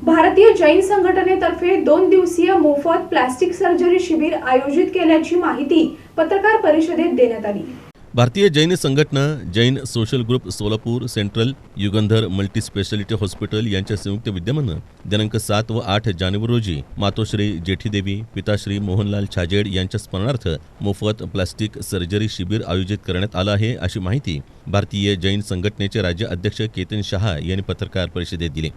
भारतीय जैन संघटनेतर्फे 2 दिवसीय मोफत प्लास्टिक सर्जरी शिबिर आयोजित केल्याची माहिती पत्रकार परिषदेत देण्यात आली। भारतीय जैन संघटना, Jain social group Solapur central, Yugandhar multi speciality hospital यांच्या संयुक्त विद्यमाने दिनांक 7 व 8 जानेवारी रोजी मातोश्री जेठीदेवी पिताश्री मोहनलाल छाजेड यांच्या स्मरणार्थ मोफत प्लास्टिक सर्जरी शिबिर आयोजित करण्यात आलं आहे, अशी माहिती भारतीय जैन संघटनेचे राज्य अध्यक्ष केतन शहा यांनी पत्रकार परिषदेत दिली।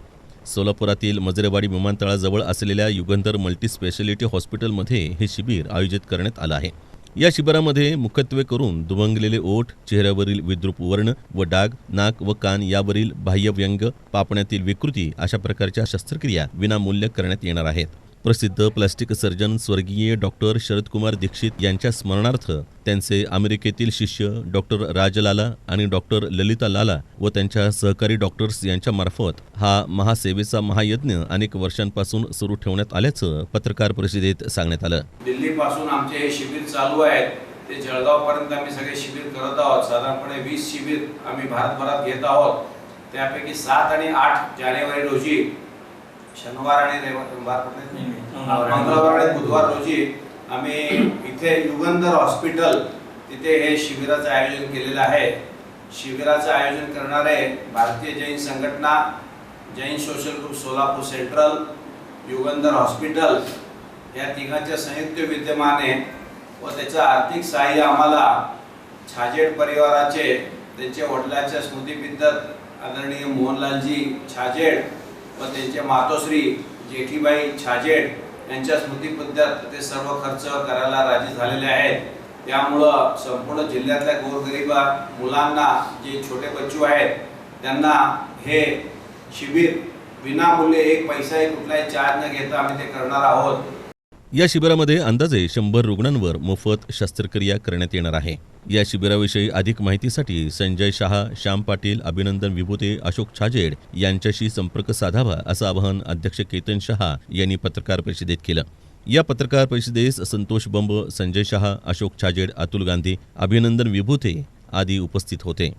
सोलापुरातील मजरेवाडी विमानतळाजवळ असलेल्या युगंधर मल्टी स्पेशालिटी हॉस्पिटलमध्ये हे शिबिर आयोजित करण्यात आलं आहे। या शिबिरामध्ये मुख्यत्वे करून दुभंगलेले ओठ, चेहऱ्यावरील विद्रूप वर्ण व डाग, नाक व कान यावरील बाह्यव्यंग, पापण्यातील विकृती अशा प्रकारच्या शस्त्रक्रिया विनामूल्य करण्यात येणार आहेत। प्रसिद्ध प्लास्टिक सर्जन स्वर्गीय डॉक्टर शरदकुमार दीक्षित यांच्या स्मरणार्थ त्यांचे अमेरिकेतील शिष्य डॉक्टर राजलाला आणि डॉक्टर ललिता लाला व त्यांच्या सहकारी डॉक्टर्स यांच्या मार्फत हा महासेवेचा महायज्ञ अनेक वर्षांपासून सुरू ठेवण्यात आल्याचं पत्रकार परिषदेत सांगण्यात आलं। दिल्लीपासून आमचे हे शिबिर चालू आहेत, ते जळगावपर्यंत आम्ही सगळे शिबिर करत आहोत। साधारणपणे 20 शिबिर आम्ही भारतभरात घेत आहोत। त्यापैकी 7 आणि 8 जानेवारी रोजी शनिवार आणि मंगळवार आणि बुधवार रोजी आम्ही इथे युगंधर हॉस्पिटल तिथे हे शिबिराचं आयोजन केलेलं आहे। शिबिराचं आयोजन करणारे भारतीय जैन संघटना, Jain social group Solapur central, Yugandhar hospital या तिघांच्या संयुक्त विद्यमाने व त्याचं आर्थिक सहाय्य आम्हाला छाजेड परिवाराचे त्यांच्या वडिलांच्या स्मृतिप्रीत्यर्थ आदरणीय मोहनलालजी छाजेड व त्यांचे मातोश्री जेठीबाई छाजेड यांच्या स्मृतिप्रीत्यर्थ ते सर्व खर्च करायला राजी झालेले आहेत। त्यामुळं संपूर्ण जिल्ह्यातल्या गोरगरीब मुलांना, जे छोटे बच्चू आहेत, त्यांना हे शिबिर विनामूल्य, एक पैसाही कुठलाही चार्ज न घेता आम्ही ते करणार आहोत। या शिबिरामध्ये अंदाजे 100 रुग्णांवर मोफत शस्त्रक्रिया करण्यात येणार आहे। या शिबिराविषयी अधिक माहितीसाठी संजय शहा, श्याम पाटील, अभिनंदन विभूते, अशोक छाजेड यांच्याशी संपर्क साधावा असं आवाहन अध्यक्ष केतन शहा यांनी पत्रकार परिषदेत केलं। या पत्रकार परिषदेस संतोष बंब, संजय शहा, अशोक छाजेड, अतुल गांधी, अभिनंदन विभूते आदी उपस्थित होते।